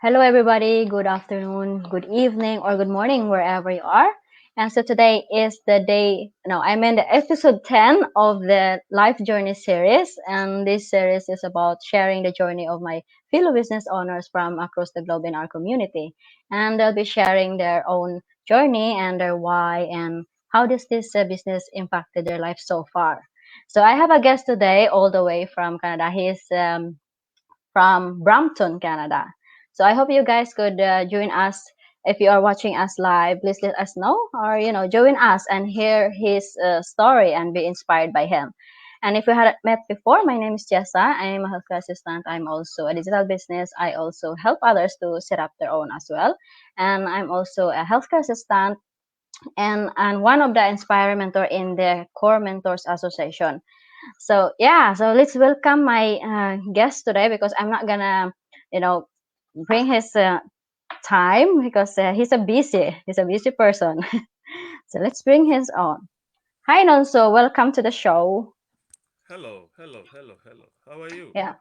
Hello, everybody. Good afternoon, good evening, or good morning, wherever you are. And so today is the day, no, I'm in the episode 10 of the Life Journey series. And this series is about sharing the journey of my fellow business owners from across the globe in our community. And they'll be sharing their own journey and their why and how does this business impacted their life so far. So I have a guest today all the way from Canada. He's from Brimpton, Canada. So I hope you guys could join us. If you are watching us live, please let us know or join us and hear his story and be inspired by him. And if we hadn't met before, my name is Jessa. I am a healthcare assistant. I'm also a digital business. I also help others to set up their own as well. And I'm also a healthcare assistant and one of the inspiring mentor in the Core Mentors Association. So yeah, so let's welcome my guest today because I'm not gonna, you know, bring his time because he's a busy person. So let's bring his on. Hi Nonso, welcome to the show. Hello, hello, hello, hello. How are you? Yeah,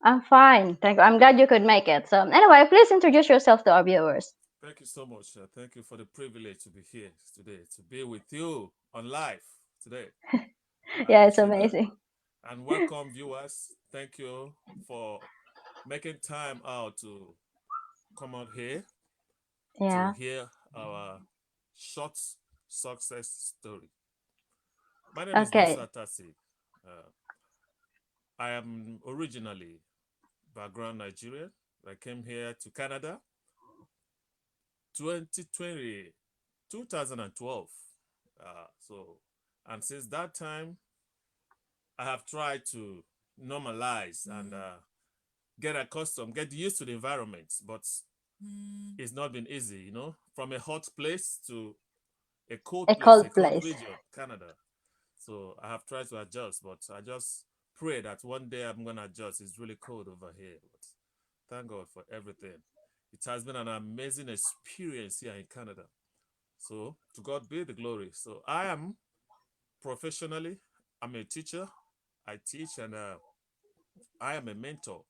I'm fine. Thank you. I'm glad you could make it. So anyway, please introduce yourself to our viewers. Thank you so much. Thank you for the privilege to be here today, to be with you on live today. I Yeah, it's appreciate that. amazing. And welcome, viewers. Thank you for making time out to come out here to Yeah. hear our short success story. My name is Nonso Okay. Atasie. Uh, I am originally background Nigerian. I came here to Canada 2020 2012. So, and since that time, I have tried to normalize and get accustomed, get used to the environment, but it's not been easy, from a hot place to a A cold place, a cold cold place. region, Canada. So I have tried to adjust, but I just pray that one day I'm going to adjust. It's really cold over here, but thank God for everything. It has been an amazing experience here in Canada. So to God be the glory. So I am professionally, I'm a teacher. I teach and I am a mentor.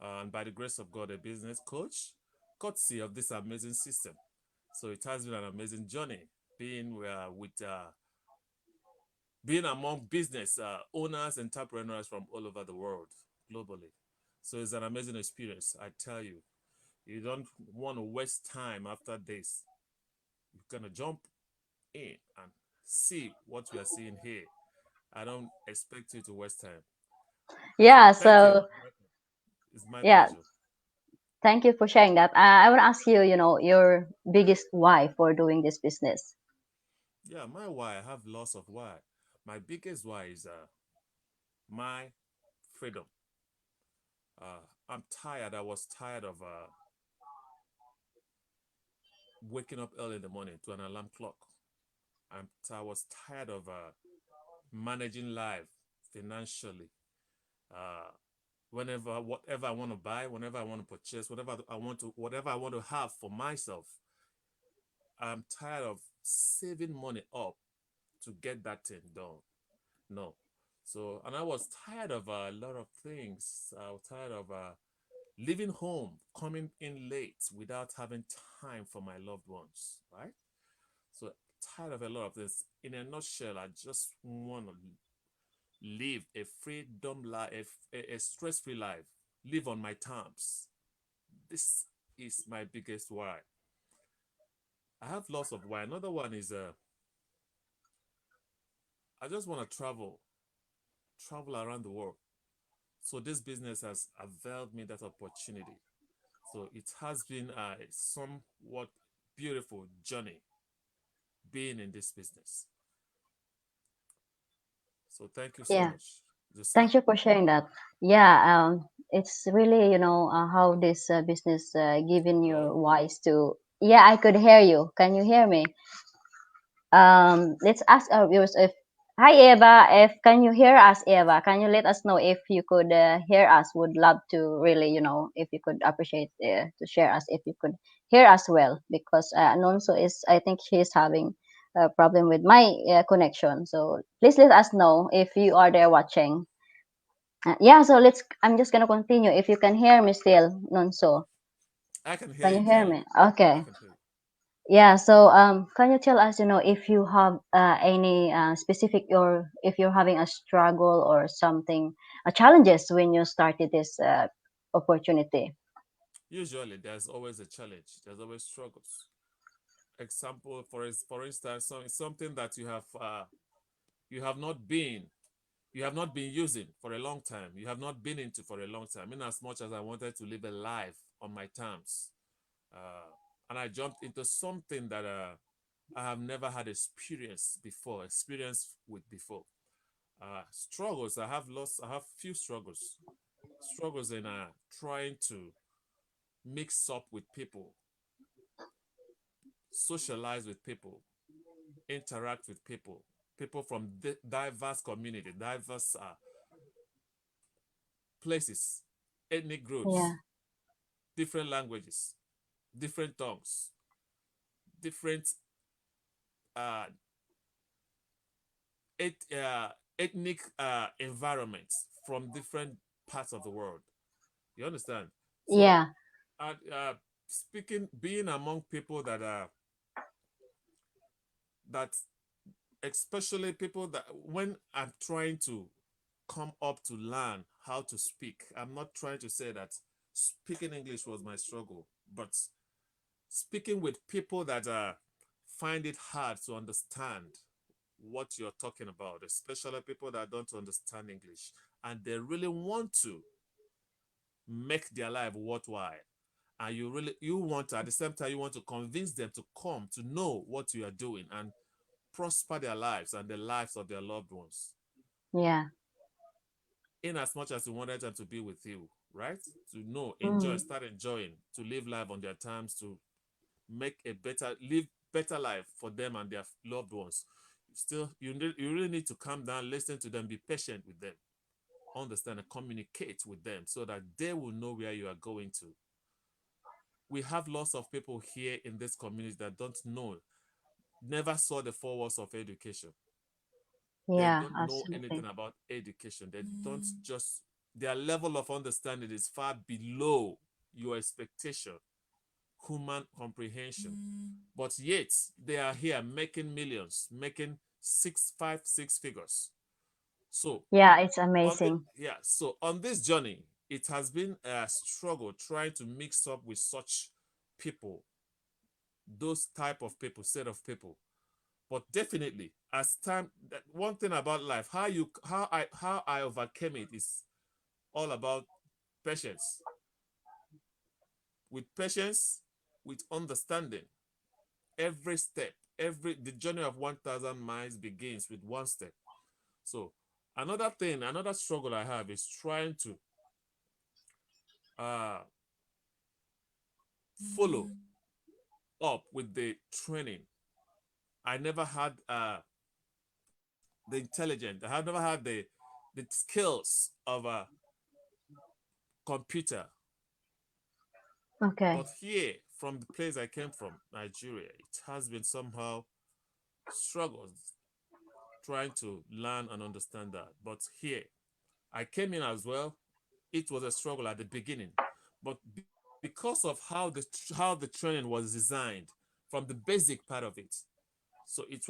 And by the grace of God, a business coach, courtesy of this amazing system. So it has been an amazing journey being being among business owners, entrepreneurs from all over the world, globally. So it's an amazing experience. I tell you, you don't want to waste time after this. You're gonna jump in and see what we are seeing here. I don't expect you to waste time. So Yeah. thank you. So It's my yeah, pleasure. thank you for sharing that. I want to ask you, your biggest why for doing this business. Yeah, my why, I have lots of why. My biggest why is my freedom. I'm tired. I was tired of waking up early in the morning to an alarm clock. I was tired of managing life financially. Uh, whatever I want to buy, whenever I want to purchase, whatever I want to have for myself, I'm tired of saving money up to get that thing done. No. So, and I was tired of a lot of things. I was tired of leaving home, coming in late without having time for my loved ones, right? So, tired of a lot of this. In a nutshell, I just want to live a freedom life, a stress-free life, live on my terms. This is my biggest why. I have lots of why. Another one is I just want to travel around the world. So this business has availed me that opportunity. So it has been a somewhat beautiful journey being in this business. So thank you so Yeah. much, Jessa. Thank you for sharing that. Yeah, it's really, how this business giving you Hello. wise to. Yeah, I could hear you. Can you hear me? Let's ask our viewers if. Hi, Eva. If can you hear us, Eva? Can you let us know if you could hear us? Would love to really, if you could appreciate to share us if you could hear us well because Nonso is, I think she's having a problem with my connection. So please let us know if you are there watching. Yeah, so I'm just gonna continue. If you can hear me still, Nonso. I can hear Can you you hear clearly. me? I Okay. can hear you. Yeah, so can you tell us, if you have any specific, or if you're having a struggle or something, challenges when you started this opportunity? Usually, there's always a challenge. There's always struggles. Example, for instance, something that you have not been you have not been using for a long time. You have not been into for a long time. In as much as I wanted to live a life on my terms, uh, and I jumped into something that I have never had experience with before. Struggles. I have lost. I have few struggles. Struggles in trying to mix up with people, socialize with people, interact with people, people from diverse community, diverse places, ethnic groups, Yeah, different languages, different tongues, different uh, ethnic environments from different parts of the world. You understand? So, yeah, speaking, being among people that, especially people that when I'm trying to come up to learn how to speak, I'm not trying to say that speaking English was my struggle, but speaking with people that find it hard to understand what you're talking about, especially people that don't understand English and they really want to make their life worthwhile. And you want to, at the same time, you want to convince them to come to know what you are doing and prosper their lives and the lives of their loved ones. yeah. In as much as you wanted them to be with you, right? To know, enjoy, Mm, start enjoying, to live life on their terms, to live better life for them and their loved ones. Still, you really need to calm down, listen to them, be patient with them, understand and communicate with them so that they will know where you are going to. We have lots of people here in this community that don't know, never saw the four walls of education. They yeah, don't know absolutely. anything about education. They don't just, their level of understanding is far below your expectation, human comprehension. But yet they are here making millions, making six figures. So Yeah, it's on the amazing. yeah, so on this journey, it has been a struggle trying to mix up with such people, those type of people, set of people. But definitely, as time, that one thing about life, how I overcame it is all about patience. With patience, with understanding, every step, every the journey of 1,000 miles begins with one step. So another struggle I have is trying to uh, follow up with the training. I never had the intelligence. I have never had the skills of a computer. Okay. But here, from the place I came from, Nigeria, it has been somehow struggles trying to learn and understand that. But here, I came in as well. It was a struggle at the beginning, but because of how the training was designed from the basic part of it, so it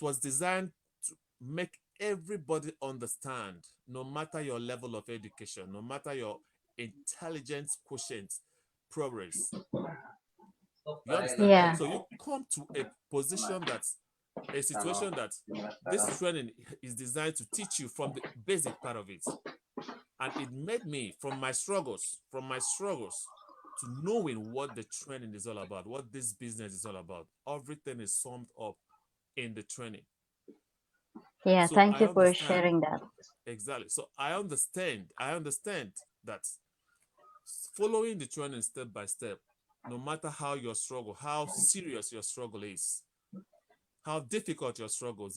was designed to make everybody understand, no matter your level of education, no matter your intelligence quotient progress. You understand? Yeah, So you come to a position that a situation that this training is designed to teach you from the basic part of it. And it made me from my struggles to knowing what the training is all about, what this business is all about. Everything is summed up in the training. yeah. So Thank I you for understand sharing that. exactly. So I understand that following the training step by step, no matter how your struggle, how serious your struggle is, how difficult your struggle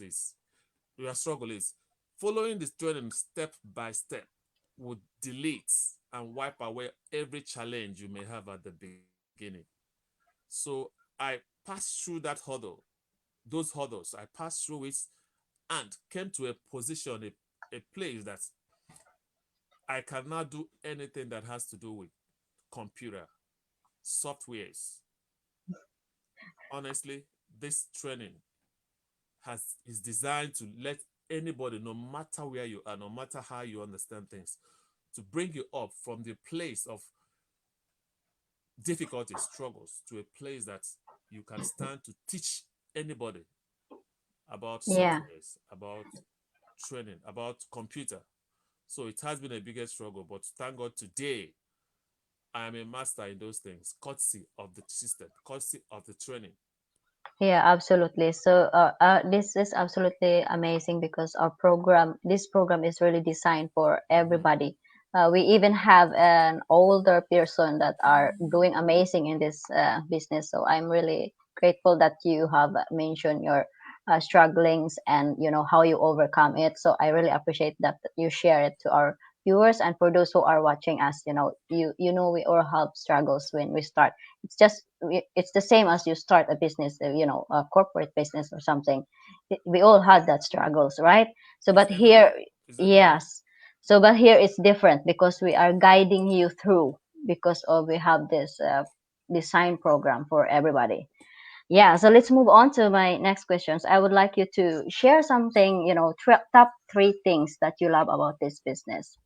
is, following the training step by step would delete and wipe away every challenge you may have at the beginning. So I passed through those hurdles. I passed through it and came to a position, a place that I cannot do anything that has to do with computer. softwares. Honestly, this training is designed to let anybody, no matter where you are, no matter how you understand things, to bring you up from the place of difficulty, struggles, to a place that you can stand to teach anybody about Yeah. softwares, about training, about computer. So it has been a biggest struggle, but thank God today I am a master in those things, courtesy of the system, courtesy of the training. Yeah, absolutely. So, this is absolutely amazing because this program is really designed for Mm-hmm. everybody. We even have an older person that are doing amazing in this business. So I'm really grateful that you have mentioned your strugglings and how you overcome it. So I really appreciate that you share it to our viewers, and for those who are watching us, we all have struggles when we start. It's the same as you start a business, a corporate business or something. We all had that struggles, right? So It's but here, everywhere. It's everywhere. yes. So but here it's different because we are guiding you through, because of we have this design program for everybody. Yeah, so let's move on to my next questions. I would like you to share something, top three things that you love about this business.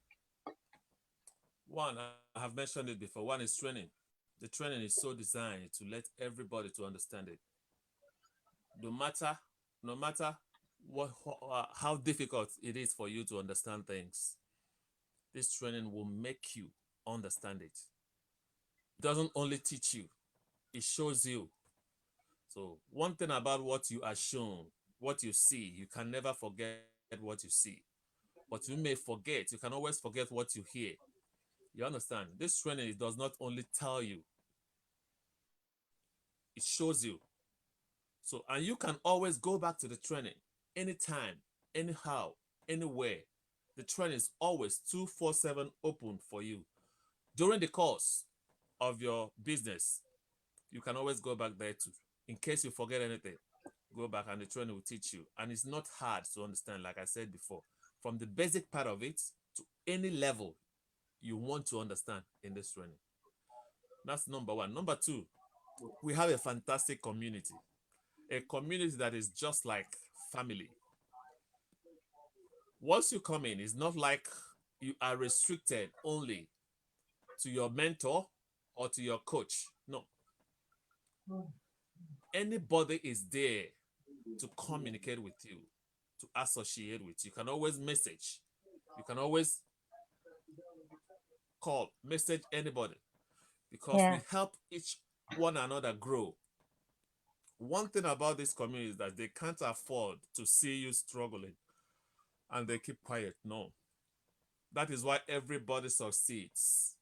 One, I have mentioned it before. One is training. The training is so designed to let everybody to understand it. No matter, no matter how difficult it is for you to understand things, this training will make you understand it. It doesn't only teach you, it shows you. So one thing about what you are shown, what you see, you can never forget what you see. But you may forget, you can always forget what you hear. You understand? This training does not only tell you, it shows you. So, and you can always go back to the training anytime, anyhow, anywhere. The training is always 247 open for you. During the course of your business, you can always go back there too. In case you forget anything, go back and the training will teach you. And it's not hard to understand, like I said before, from the basic part of it to any level you want to understand in this training. That's number one. Number two, we have a fantastic community, a community that is just like family. Once you come in, it's not like you are restricted only to your mentor or to your coach. No, anybody is there to communicate with you, to associate with you. You can always message, you can always call, message anybody, because Yeah. we help each one another grow. One thing about this community is that they can't afford to see you struggling and they keep quiet. No. That is why everybody succeeds.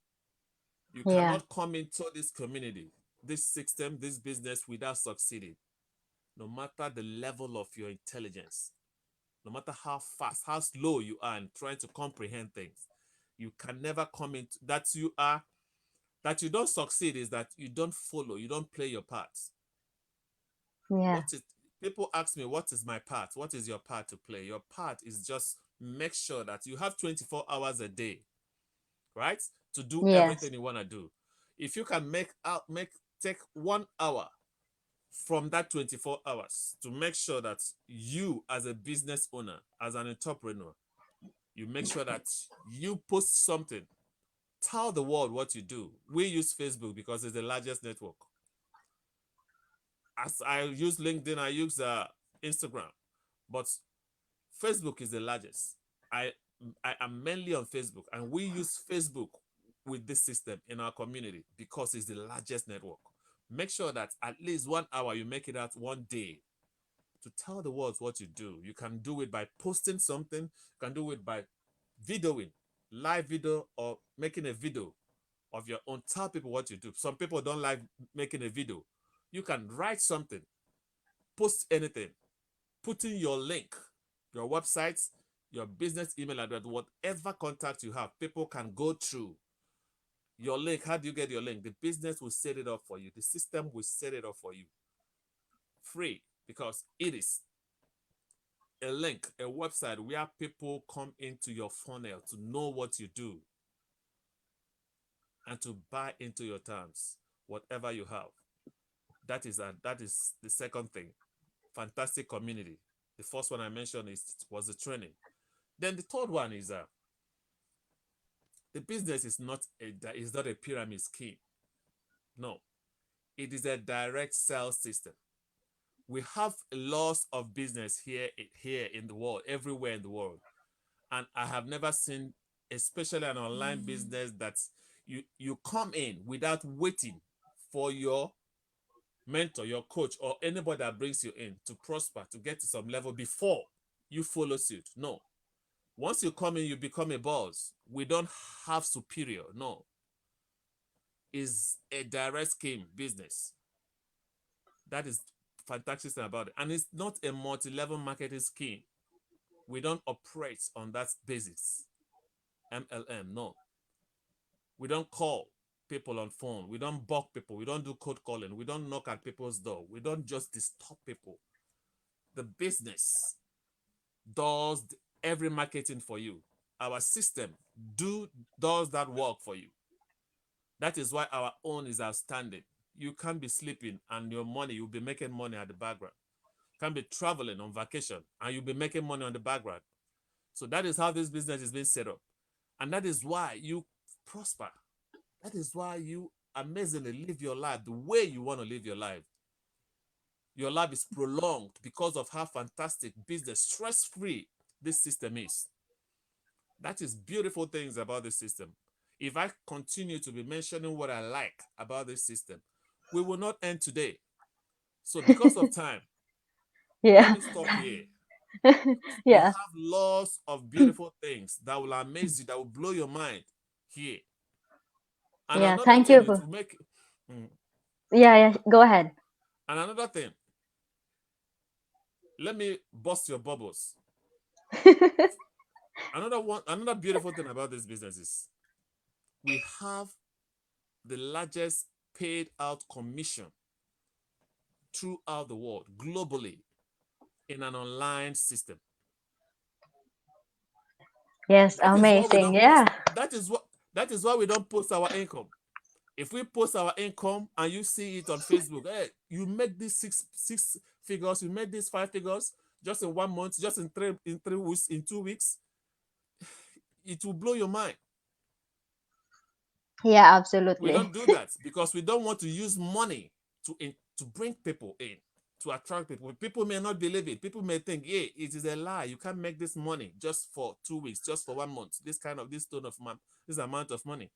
You Yeah. cannot come into this community, this system, this business without succeeding, no matter the level of your intelligence, no matter how fast, how slow you are in trying to comprehend things. You can never come into that you don't succeed is that you don't follow, you don't play your part. Yeah. What is People ask me, what is my part? What is your part to play? Your part is just make sure that you have 24 hours a day, right? To do Yes. everything you want to do. If you can take 1 hour from that 24 hours to make sure that you as a business owner, as an entrepreneur, you make sure that you post something, tell the world what you do. We use Facebook because it's the largest network. As I use LinkedIn, I use Instagram, but Facebook is the largest. I am mainly on Facebook, and we use Facebook with this system in our community because it's the largest network. Make sure that at least 1 hour you make it out one day to tell the world what you do. You can do it by posting something, you can do it by videoing, live video, or making a video of your own. Tell people what you do. Some people don't like making a video. You can write something, post anything, put in your link, your website, your business email address, whatever contact you have, people can go through your link. How do you get your link? The business will set it up for you. The system will set it up for you free because it is a link, a website where people come into your funnel to know what you do and to buy into your terms. whatever you have. That is the second thing. Fantastic community. The first one I mentioned was the training. Then the third one is the business is not a pyramid scheme. No, it is a direct sales system. We have lots of business here in the world, everywhere in the world, and I have never seen, especially an online business, that you come in without waiting for your mentor, your coach, or anybody that brings you in to prosper, to get to some level before you follow suit. No. Once you come in, you become a boss. We don't have superior. No. It's a direct scheme business. That is fantastic thing about it. And it's not a multi-level marketing scheme. We don't operate on that basis. MLM, no. We don't call people on phone. We don't bug people. We don't do code calling. We don't knock at people's door. We don't just disturb people. The business does every marketing for you. Our system does that work for you. That is why our own is outstanding. You can't be sleeping and you'll be making money at the background. You can't be traveling on vacation and you'll be making money on the background. So that is how this business is being set up. And that is why you prosper. That is why you amazingly live your life the way you want to live your life. Your life is prolonged because of how fantastic business, stress-free this system is. That is beautiful things about this system. If I continue to be mentioning what I like about this system, we will not end today. So because of time, let Yeah. me stop here. We Yeah. have lots of beautiful things that will amaze you, that will blow your mind here. And Yeah. another Thank thing, you. it will make, mm, Yeah. Yeah. Go ahead. and another thing, let me bust your bubbles. Another beautiful thing about this business is we have the largest paid out commission throughout the world, globally, in an online system. Yes. That is why we Amazing. don't post. Yeah. That is why we don't post our income. If we post our income and you see it on Facebook, hey, you make these six figures, you made these 5 figures just in 1 month, just in 3 weeks, in 2 weeks, it will blow your mind. Yeah. We Absolutely. don't do that because we don't want to use money to bring people in, to attract people. People may not believe it. People may think, hey, it is a lie. You can't make this money just for 2 weeks, just for 1 month. This amount of money.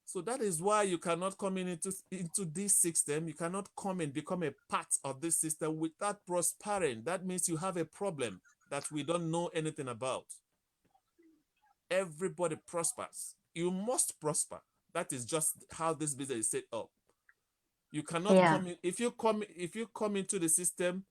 So that is why you cannot come into this system. You cannot come and become a part of this system without prospering. That means you have a problem that we don't know anything about. Everybody prospers. You must prosper. That is just how this business is set up. You cannot Yeah. come in if you come into the system.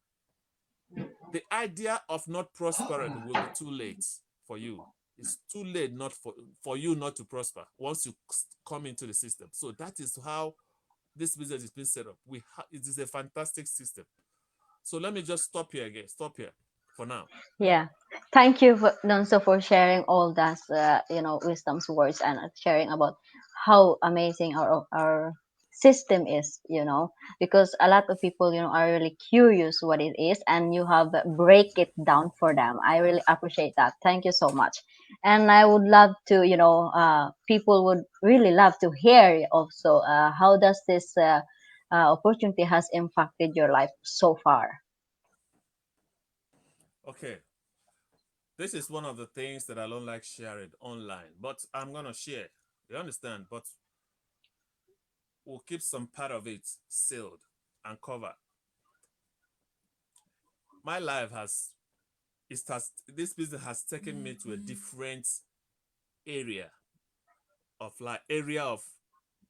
The idea of not prospering will be too late for you. It's too late not for you not to prosper once you come into the system. So that is how this business is being set up. It is a fantastic system. So let me just stop here again. Stop here for now. Yeah. Thank you, Nonso, for sharing all that, wisdom's words and sharing about how amazing our system is, because a lot of people, are really curious what it is, and you have break it down for them. I really appreciate that. Thank you so much. And I would love to, people would really love to hear also, how does this opportunity has impacted your life so far? Okay. This is one of the things that I don't like sharing online, but I'm gonna share. You understand? But we'll keep some part of it sealed and covered. My life this business has taken me to a different area area of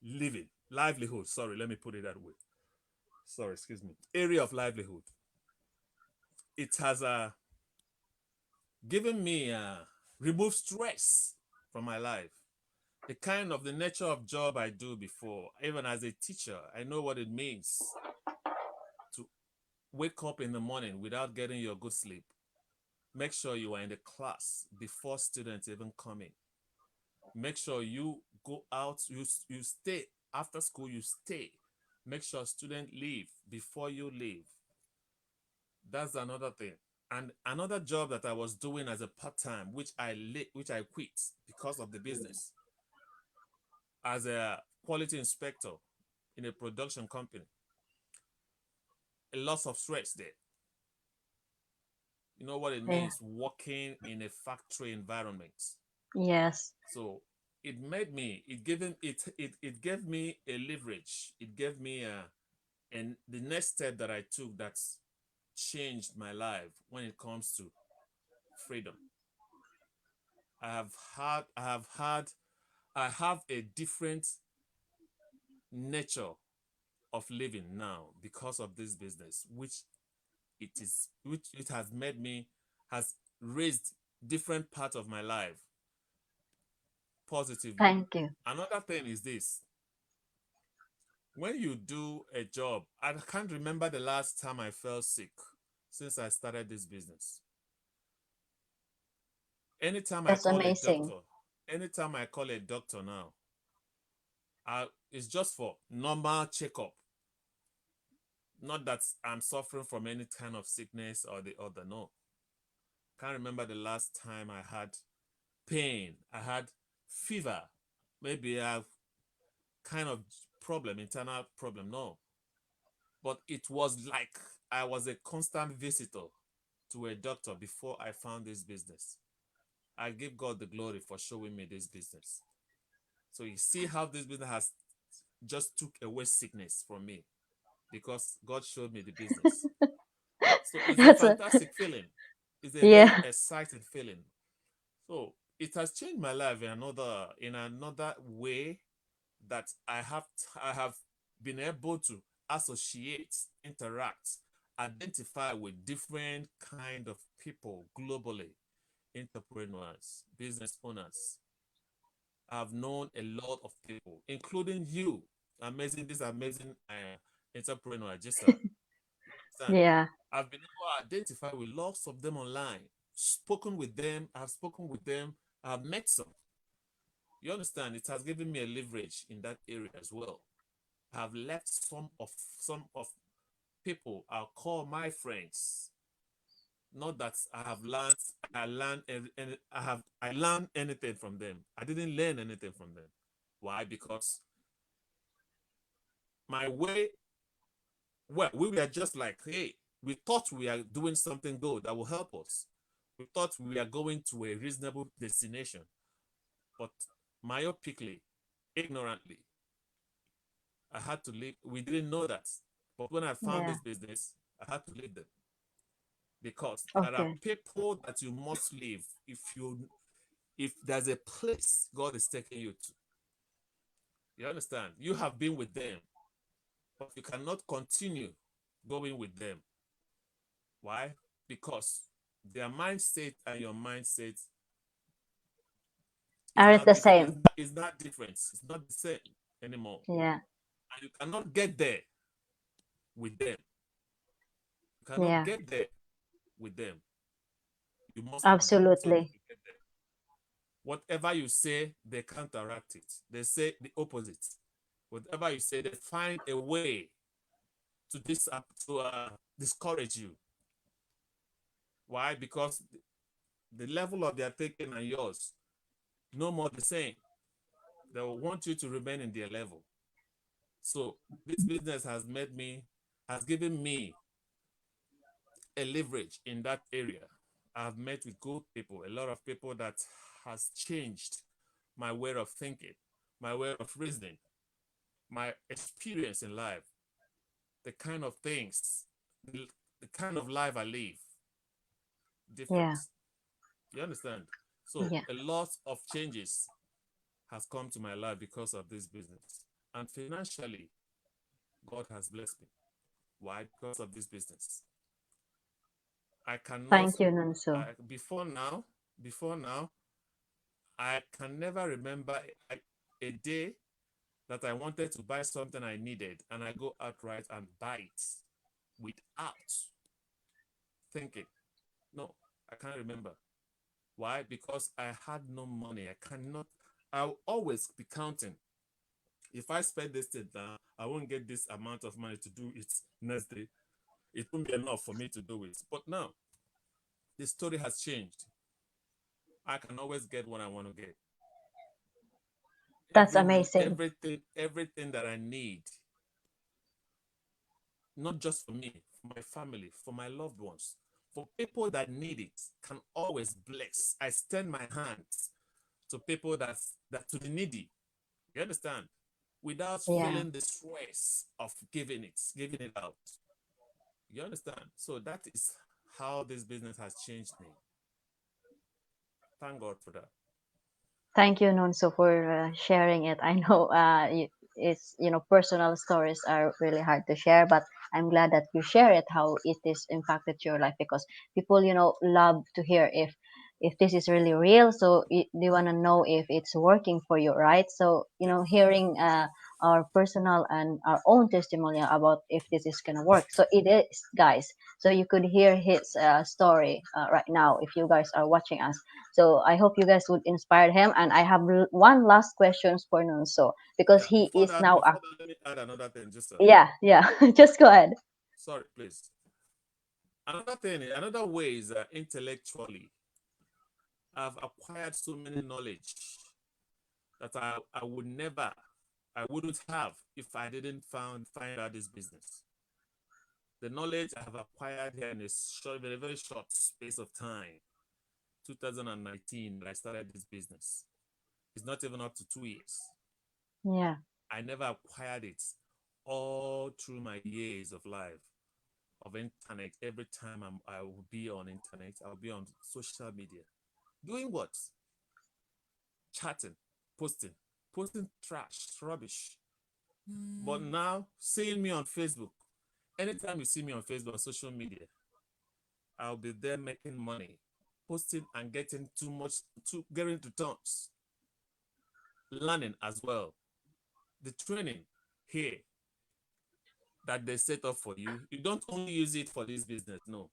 living, livelihood. Sorry, let me put it that way. Sorry, excuse me. Area of livelihood. It has given me remove stress from my life. The nature of job I do before, even as a teacher, I know what it means to wake up in the morning without getting your good sleep. Make sure you are in the class before students even come in. Make sure you go out, you stay After school, you stay. Make sure students leave before you leave. That's another thing. And another job that I was doing as a part-time, which I quit because of the business, as a quality inspector in a production company. A lot of stress there. You know what it Yeah. means working in a factory environment. Yes. So it made me, it gave me a leverage. It gave me and the next step that I took that's changed my life when it comes to freedom. I have a different nature of living now because of this business, which it has made me, has raised different parts of my life positively. Thank you. Another thing is this: when you do a job, I can't remember the last time I felt sick since I started this business. Anytime I That's call a amazing. doctor, anytime I call a doctor now, it's just for normal checkup. Not that I'm suffering from any kind of sickness or the other. No. Can't remember the last time I had pain. I had fever. Maybe I have kind of problem, internal problem. No. But it was like I was a constant visitor to a doctor before I found this business. I give God the glory for showing me this business. So you see how this business has just took away sickness from me because God showed me the business. So it's a That's a fantastic feeling. It's a very yeah. exciting feeling. So it has changed my life in another way that I have been able to associate, interact, identify with different kind of people globally, entrepreneurs, business owners. I've known a lot of people, including you, this amazing entrepreneur, Jessa. Understand? Yeah. I've been able to identify with lots of them online, spoken with them. I've spoken with them. I've met some. You understand? It has given me a leverage in that area as well. I've left some of people I'll call my friends. Not that I learned anything from them. I didn't learn anything from them. Why? Because my way, well, we were just like, hey, we thought we are doing something good that will help us. We thought we are going to a reasonable destination, but myopically, ignorantly, I had to leave. We didn't know that. But when I found Yeah. this business, I had to leave them because there are Okay. people that you must leave if there's a place God is taking you to. You understand? You have been with them, but you cannot continue going with them. Why? Because their mindset and your mindset is Aren't not the different. same. It's not different. It's not the same anymore. Yeah. And you cannot get there with them. You cannot Yeah. get there with them. You must leave them so that Absolutely. you get there. Whatever you say, they counteract it. They say the opposite. Whatever you say, they find a way to discourage you. Why? Because the level of their thinking and yours no more the same. They will want you to remain in their level. So this business has given me a leverage in that area. I've met with good people, a lot of people that has changed my way of thinking, my way of reasoning, my experience in life, the kind of things, the kind of life I live, different. Yeah. You understand? So Yeah. a lot of changes has come to my life because of this business. And financially, God has blessed me. Why? Because of this business. I cannot, Thank you, Nonso. before now, I can never remember a day that I wanted to buy something I needed and I go outright and buy it without thinking. No, I can't remember. Why? Because I had no money. I'll always be counting. If I spend this thing now, I won't get this amount of money to do it next day. It won't be enough for me to do it. But now the story has changed. I can always get what I want to get. That's amazing. Everything that I need, not just for me, for my family, for my loved ones, for people that need it, can always bless. I extend my hands to people that to the needy. You understand? Without Yeah. feeling the stress of giving it out. You understand? So that is how this business has changed me. Thank God for that. Thank you, Nonso, for sharing it. I know it's personal stories are really hard to share, but I'm glad that you share it how it is impacted your life because people love to hear if this is really real. So they want to know if it's working for you, right? So Yes. hearing our personal and our own testimony about if this is gonna work. So it is, guys. So you could hear his story right now if you guys are watching us. So I hope you guys would inspire him. And I have one last questions for Nunso because Yeah. he is now. Before that, let me add another thing. Just Yeah, yeah. Just go ahead. sorry, please. Another thing, another way is intellectually. I've acquired so many knowledge that I would never, I wouldn't have if I didn't find out this business. The knowledge I have acquired here in a very, very short space of time, 2019, that I started this business. It's not even up to 2 years. Yeah. I never acquired it all through my years of life of internet. Every time I will be on internet, I'll be on social media. Doing what? Chatting, posting, posting trash, rubbish. But now, seeing me on Facebook, anytime you see me on Facebook, on social media, I'll be there making money, posting and getting too much, getting to tons, learning as well. The training here that they set up for you, you don't only use it for this business, no.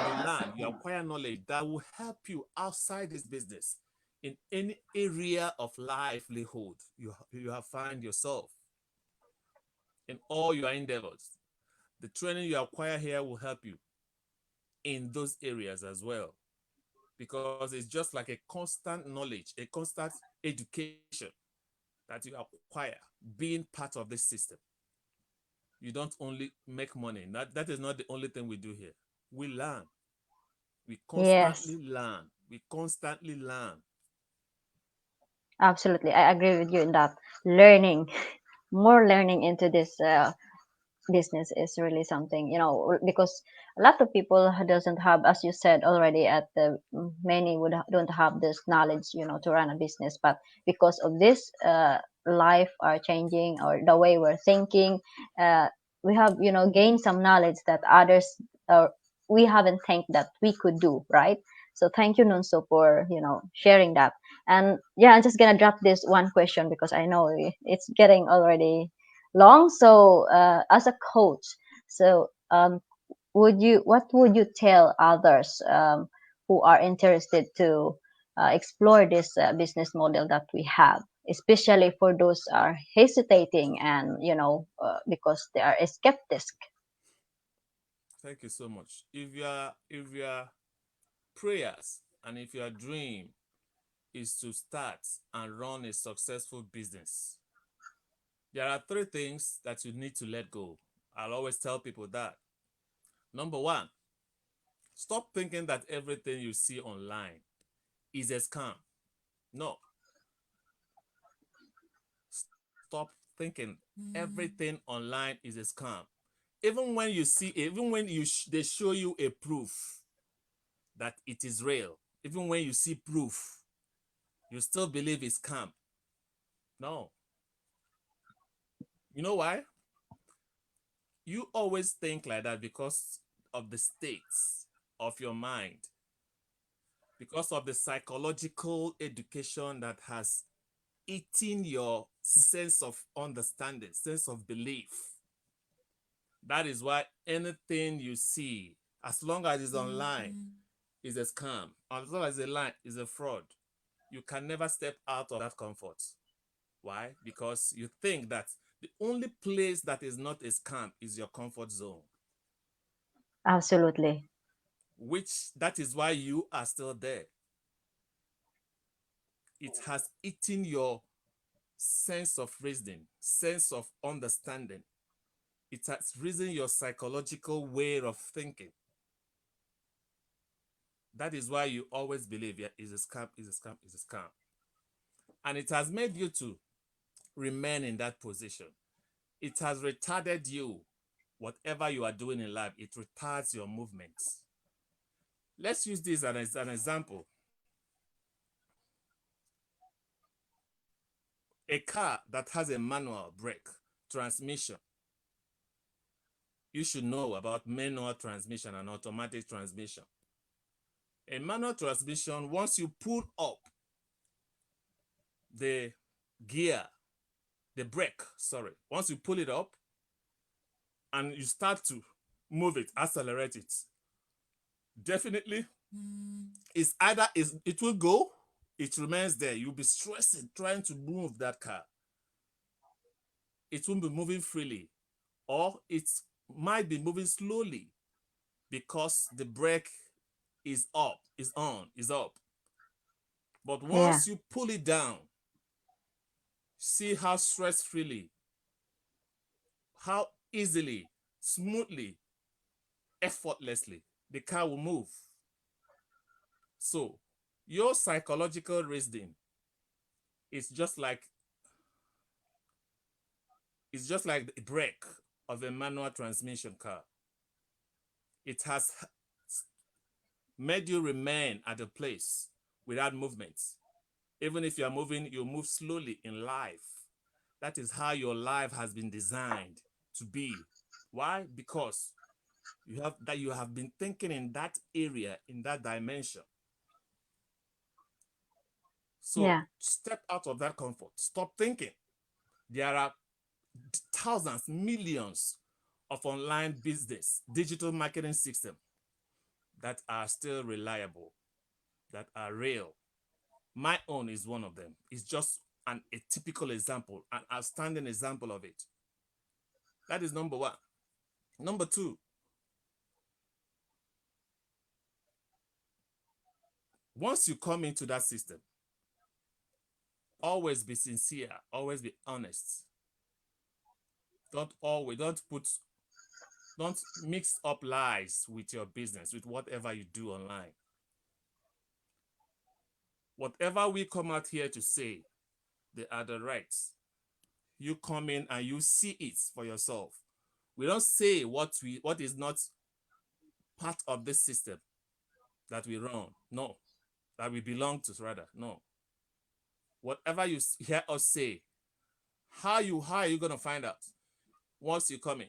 You learn, you acquire knowledge that will help you outside this business in any area of livelihood you have find yourself in all your endeavors. The training you acquire here will help you in those areas as well because it's just like a constant knowledge, a constant education that you acquire being part of this system. You don't only make money. That is not the only thing we do here. We learn. We Yes, constantly learn. We constantly learn. absolutely. I agree with you in that. Learning, more learning into this business is really something because a lot of people who doesn't have, as you said already, at the many don't have this knowledge to run a business, but because of this life are changing or the way we're thinking, uh, we have gained some knowledge that others we haven't think that we could do, right? So thank you, Nunso, for sharing that. And yeah, I'm just gonna drop this one question because I know it's getting already long. So, as a coach, so what would you tell others who are interested to explore this business model that we have, especially for those are hesitating and because they are skeptic? Thank you so much. If your prayers and if your dream is to start and run a successful business, there are three things that you need to let go. I'll always tell people that. Number one, stop thinking that everything you see online is a scam. No, stop thinking everything online is a scam. Even when you see, even when they show you a proof that it is real, even when you see proof, you still believe it's scam. No, you know why? You always think like that because of the states of your mind, because of the psychological education that has eaten your sense of understanding, sense of belief. That is why anything you see, as long as it's online, is a scam. As long as it's a lie, is a fraud. You can never step out of that comfort. Why? Because you think that the only place that is not a scam is your comfort zone, Absolutely. which that is why you are still there. It has eaten your sense of reasoning, sense of understanding. It has risen your psychological way of thinking. That is why you always believe, yeah, is a scam, is a scam, is a scam. And it has made you to remain in that position. It has retarded you. Whatever you are doing in life, it retards your movements. Let's use this as an example. A car that has a manual brake transmission, you should know about manual transmission and automatic transmission. A manual transmission, once you pull up the gear, the brake, sorry, once you pull it up and you start to move it, accelerate it, definitely it's either it will go, it remains there. You'll be stressing trying to move that car. It won't be moving freely, or it might be moving slowly because the brake is up, is on, is up. But Yeah. once you pull it down, see how stress freely, how easily, smoothly, effortlessly the car will move. So your psychological reasoning is just like the brake of a manual transmission car. It has made you remain at a place without movement. Even if you are moving, you move slowly in life. That is how your life has been designed to be. Why? Because you have been thinking in that area, in that dimension. So Yeah. step out of that comfort. Stop thinking. There are thousands, millions of online business, digital marketing systems that are still reliable, that are real. My own is one of them. It's just a typical example, an outstanding example of it. That is number one. Number two, once you come into that system, always be sincere, always be honest. Don't mix up lies with your business, with whatever you do online. Whatever we come out here to say, they are the rights. You come in and you see it for yourself. We don't say what is not part of this system that we run. No, that we belong to, rather. No. Whatever you hear us say, how are you gonna find out once you come in?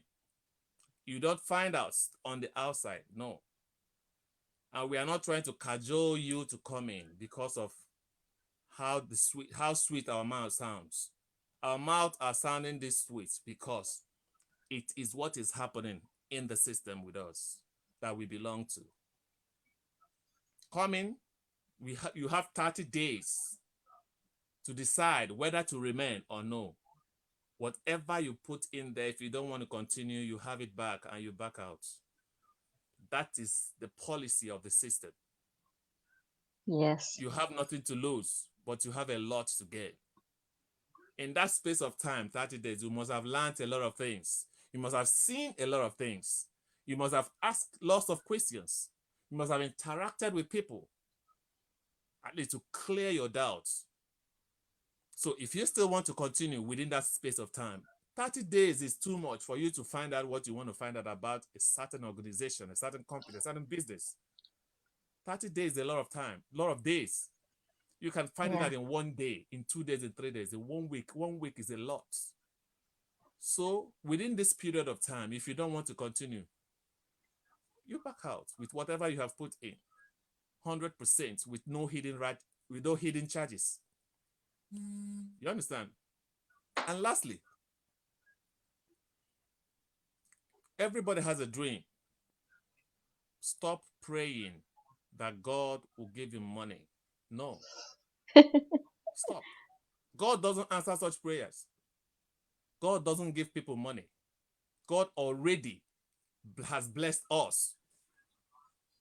You don't find out on the outside. No. And we are not trying to cajole you to come in because of how sweet our mouth sounds. Our mouths are sounding this sweet because it is what is happening in the system with us that we belong to. Come in, you have 30 days to decide whether to remain or no. Whatever you put in there, if you don't want to continue, you have it back and you back out. That is the policy of the system. Yes. You have nothing to lose, but you have a lot to gain. In that space of time, 30 days, you must have learned a lot of things. You must have seen a lot of things. You must have asked lots of questions. You must have interacted with people, at least to clear your doubts. So if you still want to continue within that space of time, 30 days is too much for you to find out what you want to find out about a certain organization, a certain company, a certain business. 30 days is a lot of time, a lot of days. You can find it Yeah. out in 1 day, in 2 days, in 3 days, in 1 week. 1 week is a lot. So within this period of time, if you don't want to continue, you back out with whatever you have put in, 100% with no hidden right, with no hidden charges. You understand? And lastly, everybody has a dream. Stop praying that God will give you money. No, stop. God doesn't answer such prayers. God doesn't give people money. God already has blessed us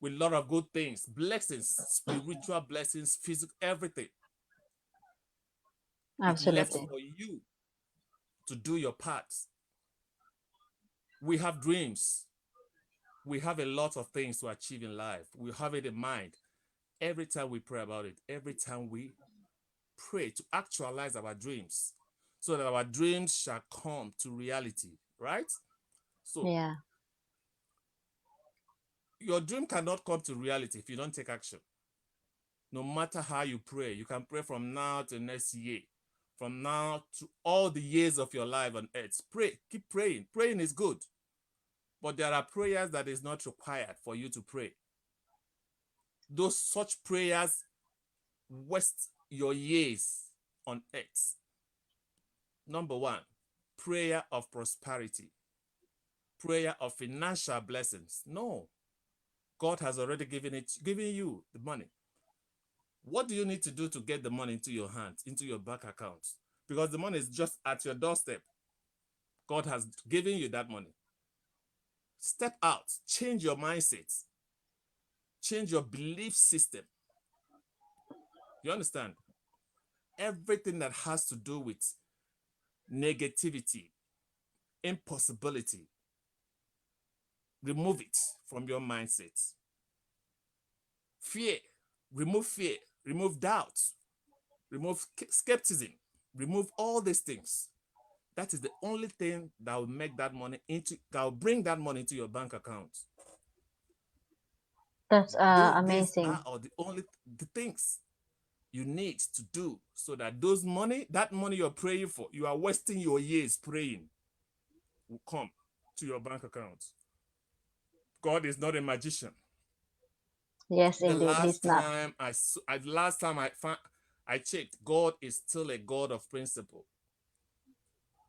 with a lot of good things, blessings, spiritual blessings, physical, everything. It left Absolutely. for you to do your part. We have dreams. We have a lot of things to achieve in life. We have it in mind. Every time we pray about it, every time we pray to actualize our dreams so that our dreams shall come to reality, right? So Yeah. your dream cannot come to reality if you don't take action. No matter how you pray, you can pray from now to next year, from now to all the years of your life on earth. Pray, keep praying. Praying is good, but there are prayers that is not required for you to pray. Those such prayers waste your years on earth. Number one, prayer of prosperity, prayer of financial blessings. No, God has already given you the money. What do you need to do to get the money into your hands, into your bank account? Because the money is just at your doorstep. God has given you that money. Step out, change your mindset, change your belief system. You understand? Everything that has to do with negativity, impossibility, remove it from your mindset. Fear, fear, remove doubt, remove skepticism, remove all these things. That is the only thing that will make that money into that will bring that money into your bank account. That's These amazing. are the only the things you need to do so that that money you're praying for, you are wasting your years praying, will come to your bank account. God is not a magician. Yes, The indeed. He's last not. time I checked, God is still a God of principle.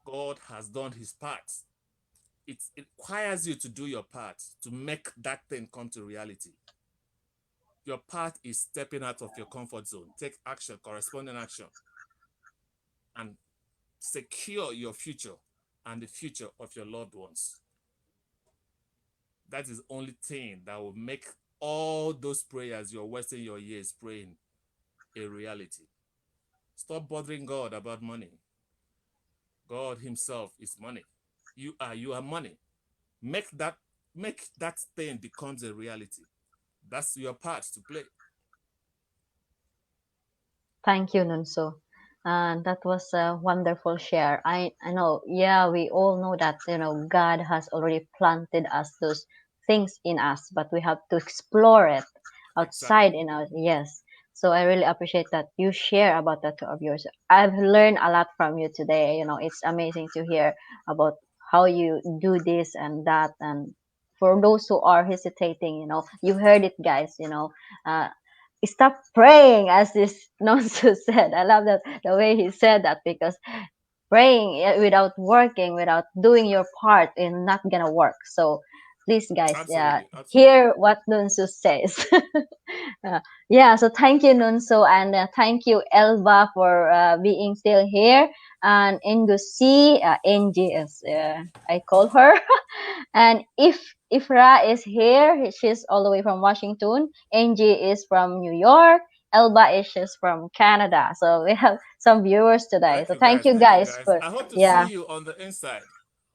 God has done his part. It requires you to do your part to make that thing come to reality. Your part is stepping out of your comfort zone. Take action, corresponding action, and secure your future and the future of your loved ones. That is the only thing that will make all those prayers you're wasting your years praying a reality. Stop bothering God about money. God himself is money. You are money. Make that make that thing becomes a reality. That's your part to play. Thank you, Nunso. And that was a wonderful share. I know, yeah, we all know that, God has already planted us those things in us, but we have to explore it outside Exactly. in us. Yes. So I really appreciate that you share about that to our viewers. I've learned a lot from you today. It's amazing to hear about how you do this and that. And for those who are hesitating, you heard it, guys, stop praying, as this Nonso said. I love that the way he said that, because praying without working, without doing your part, is not gonna work. So please, guys, Absolutely. Absolutely. hear what Nonso says. Yeah, so thank you, Nunso, and thank you, Elba, for being still here, and Ngusi, Angie, as I call her. And if Ra is here, she's all the way from Washington. Angie is from New York. Elba is just from Canada. So we have some viewers today. Thank So you thank guys. you Thank you guys guys. for, I hope to see yeah, you on the inside.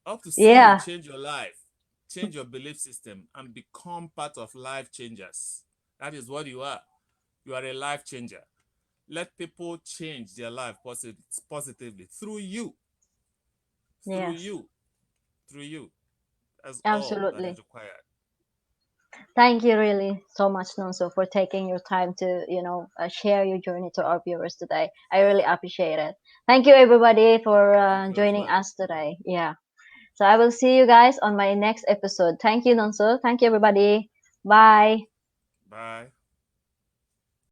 I hope to see you yeah, change your life, change your belief system, and become part of life changers. That is what you are. You are a life changer. Let people change their life positively through you, through yes, you, through you. That's all that is absolutely. required. Thank you really so much, Nonso, for taking your time to, share your journey to our viewers today. I really appreciate it. Thank you, everybody, for Thank you as joining well. us today. Yeah. So I will see you guys on my next episode. Thank you, Nonso. Thank you, everybody. Bye. Bye.